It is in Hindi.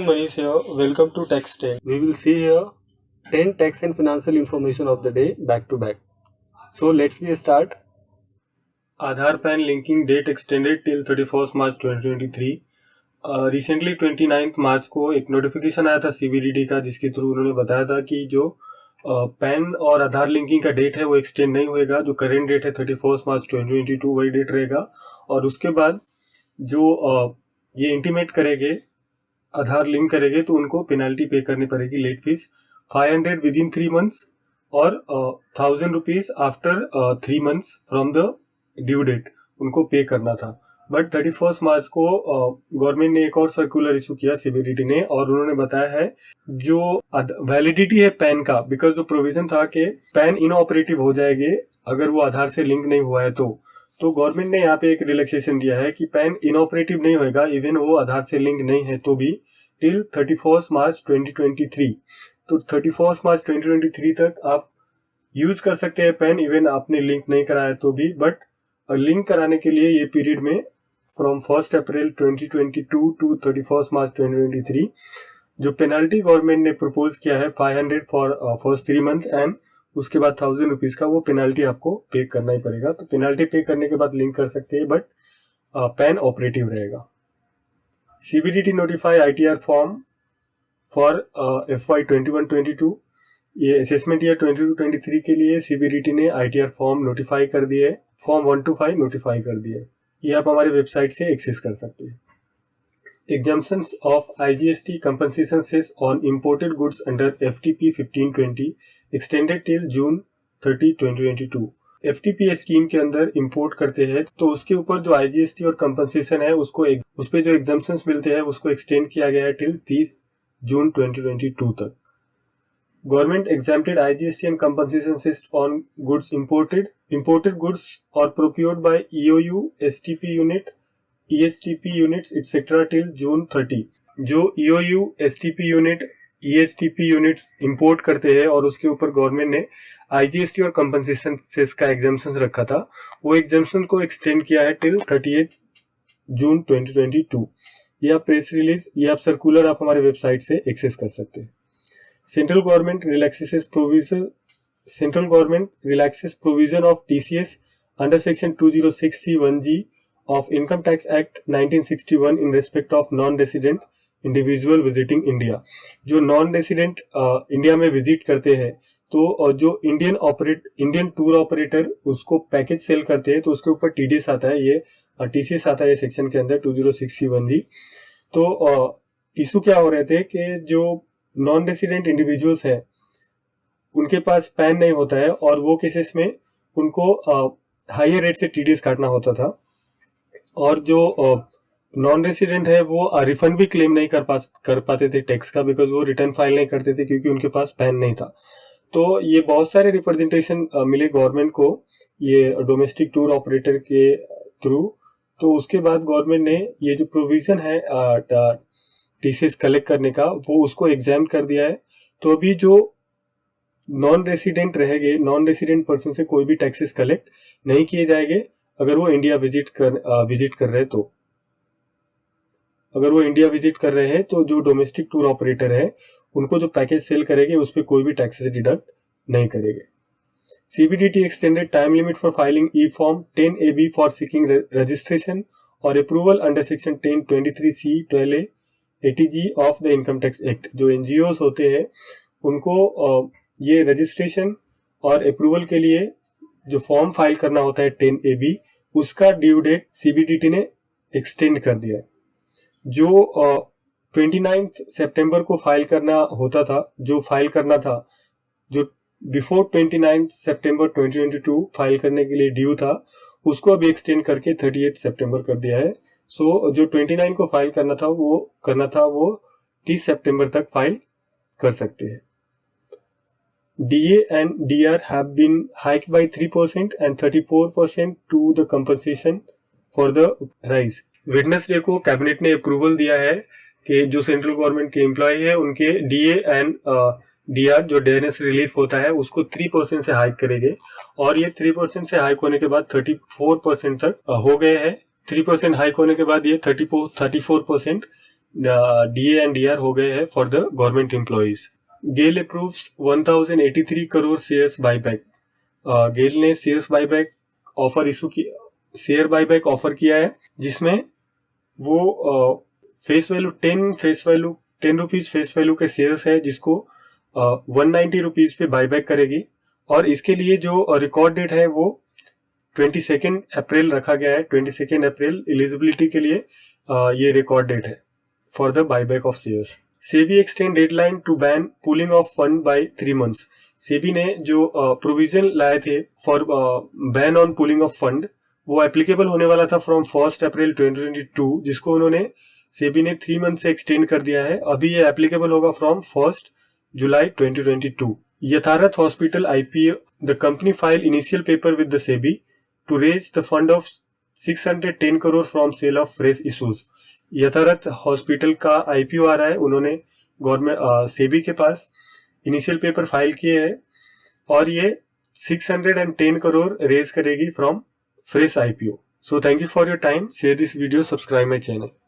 Manish here. Welcome to Tax 10. We will see here 10 tax and financial information of the day back to back. So let's get start. Aadhaar PAN linking date extended till 31st March 2023. Recently 29 मार्च को एक नोटिफिकेशन आया था CBDT का, जिसके थ्रू उन्होंने बताया था कि जो पैन और आधार लिंकिंग का डेट है वो एक्सटेंड नहीं होएगा। जो करेंट डेट है 31 मार्च 2022 वही डेट रहेगा। और उसके बाद जो ये इंटीमेट करेंगे, आधार लिंक करेंगे, तो उनको पेनाल्टी पे करनी पड़ेगी, late fees 500 within 3 months और 1000 rupees after 3 months from the due date उनको पे करना था। बट 31 मार्च को गवर्नमेंट ने एक और सर्कुलर इशू किया CBDT ने, और उन्होंने बताया है जो वैलिडिटी है पैन का, बिकॉज जो प्रोविजन था कि पैन इनऑपरेटिव हो जाएंगे अगर वो आधार से लिंक नहीं हुआ है, तो गवर्नमेंट ने यहाँ पे एक रिलैक्सेशन दिया है कि पैन इनऑपरेटिव नहीं होएगा इवन वो आधार से लिंक नहीं है तो भी, टिल 31 मार्च 2023। तो 31 मार्च 2023 तक आप यूज कर सकते हैं पैन, इवन आपने लिंक नहीं कराया तो भी। बट लिंक कराने के लिए ये पीरियड में फ्रॉम 1 अप्रैल 2022 टू 31 मार्च 2023 जो पेनल्टी गवर्नमेंट ने प्रपोज किया है 500 फॉर फर्स्ट 3 मंथ एंड उसके बाद 1000 रुपीज का वो पेनल्टी आपको पे करना ही पड़ेगा। तो पेनल्टी पे करने के बाद लिंक कर सकते हैं, बट पैन ऑपरेटिव रहेगा। CBDT notify ITR form for FY 21-22। ये असेसमेंट ईयर 22-23 के लिए CBDT ने ITR फॉर्म नोटिफाई कर दिए, फॉर्म 1 to 5 नोटिफाई कर दिए। ये आप हमारे वेबसाइट से एक्सेस कर सकते हैं। Exemptions of IGST compensation cess on imported goods under FTP 1520 extended till June 30, 2022। FTP scheme के अंदर इंपोर्ट करते हैं तो उसके ऊपर जो IGST और कंपनसेशन है उसको उस पे जो एग्जाम्पशंस मिलते हैं उसको एक्सटेंड किया गया है टिल 30 जून 2022 तक। Government exempted IGST and compensation cess on goods imported goods or procured by EOU, STP unit, ESTP units etc. till June 30। जो EOU, STP unit, ESTP units import करते हैं और उसके ऊपर गवर्नमेंट ने IGST और कंपनसेशन सेस का एग्जाम्पशन रखा था, वो एग्जाम्पशन को एक्सटेंड किया है टिल 38 जून 2022। ये आप प्रेस रिलीज, ये आप सर्कुलर आप हमारे वेबसाइट से एक्सेस कर सकते हैं। Central government relaxes provision of TCS under section 206C1G of Income Tax Act 1961 in respect of non-resident individual visiting India। जो नॉन रेसिडेंट इंडिया में विजिट करते हैं तो जो इंडियन टूर ऑपरेटर उसको पैकेज सेल करते हैं तो उसके ऊपर TDS आता है, ये TCS आता है सेक्शन के अंदर 206C1G। तो इशू क्या हो रहे थे कि जो नॉन रेसिडेंट इंडिविजुअल्स है उनके पास पैन नहीं होता है और वो केसेस में उनको हायर रेट से TDS काटना होता था, और जो नॉन रेसिडेंट है वो रिफंड भी क्लेम नहीं कर पाते थे टैक्स का, बिकॉज वो रिटर्न फाइल नहीं करते थे क्योंकि उनके पास पैन नहीं था। तो ये बहुत सारे रिप्रेजेंटेशन मिले गवर्नमेंट को ये डोमेस्टिक टूर ऑपरेटर के थ्रू। तो उसके बाद गवर्नमेंट ने ये जो प्रोविजन है TCS कलेक्ट करने का वो उसको एग्जाम कर दिया है। तो अभी जो नॉन रेसिडेंट रहेंगे, नॉन रेसिडेंट पर्सन से कोई भी टैक्सेस कलेक्ट नहीं किए जाएंगे अगर वो इंडिया विजिट कर रहे हैं। तो अगर वो इंडिया विजिट कर रहे हैं तो जो डोमेस्टिक टूर ऑपरेटर है उनको जो पैकेज सेल करेंगे उस पर कोई भी टैक्सेस डिडक्ट नहीं करेंगे। CBDT extended time limit for filing e-form 10AB for seeking registration or approval under section 1023C 12A ATG of the income tax act. जो NGOs होते हैं उनको ये रजिस्ट्रेशन और अप्रूवल के लिए जो फॉर्म फाइल करना होता है 10AB, उसका ड्यू डेट CBDT ने एक्सटेंड कर दिया है। जो 29 सितंबर को फाइल करना होता था, जो फाइल करना था, जो बिफोर 29 सितंबर 2022 फाइल करने के लिए ड्यू था, उसको अभी एक्सटेंड करके 38 सितंबर कर दिया है। सो जो 29 को फाइल करना था वो 30 सितंबर तक फाइल कर सकते हैं। DA and DR have been hiked by 3% and 34% to the compensation for the rise। Wednesday को कैबिनेट ने अप्रूवल दिया है कि जो सेंट्रल गवर्नमेंट के एम्प्लॉय है उनके DA एंड DR जो डेयरनेस रिलीफ होता है उसको 3% से हाइक करेंगे, और ये 3% से हाइक होने के बाद 34% तक हो गए हैं। 3% हाइक होने के बाद ये 34% DA एंड DR हो गए हैं for the government employees. GAIL approves 1083 crore shares buyback. GAIL ने शेयर बाईबैक ऑफर किया है, जिसमें वो face value 10 rupees face value के शेयर्स है, जिसको 190 रुपीज पे बाईबैक करेगी। और इसके लिए जो रिकॉर्ड डेट है वो 22 अप्रैल रखा गया है। 22 अप्रैल एलिजिबिलिटी के लिए ये रिकॉर्ड डेट है for the buyback of shares. SEBI extend deadline to ban pulling of fund by 3 months। SEBI ने जो प्रोविजन लाए थे for ban on pulling of fund, वो एप्लीकेबल होने वाला था फ्रॉम 1 अप्रैल 2022, जिसको उन्होंने सेबी ने 3 months से एक्सटेंड कर दिया है। अभी ये एप्लीकेबल होगा फ्रॉम 1 जुलाई 2022। Yatharth hospital IPO, the company file initial paper with the SEBI to raise the fund of 610 crore from sale of fresh issues. Yatharth hospital का IPO आ रहा है, उन्होंने गवर्नमेंट सेबी के पास इनिशियल पेपर फाइल किए हैं और ये 610 करोड़ रेज करेगी from fresh IPO। So thank you for your time. Share this video, subscribe my channel.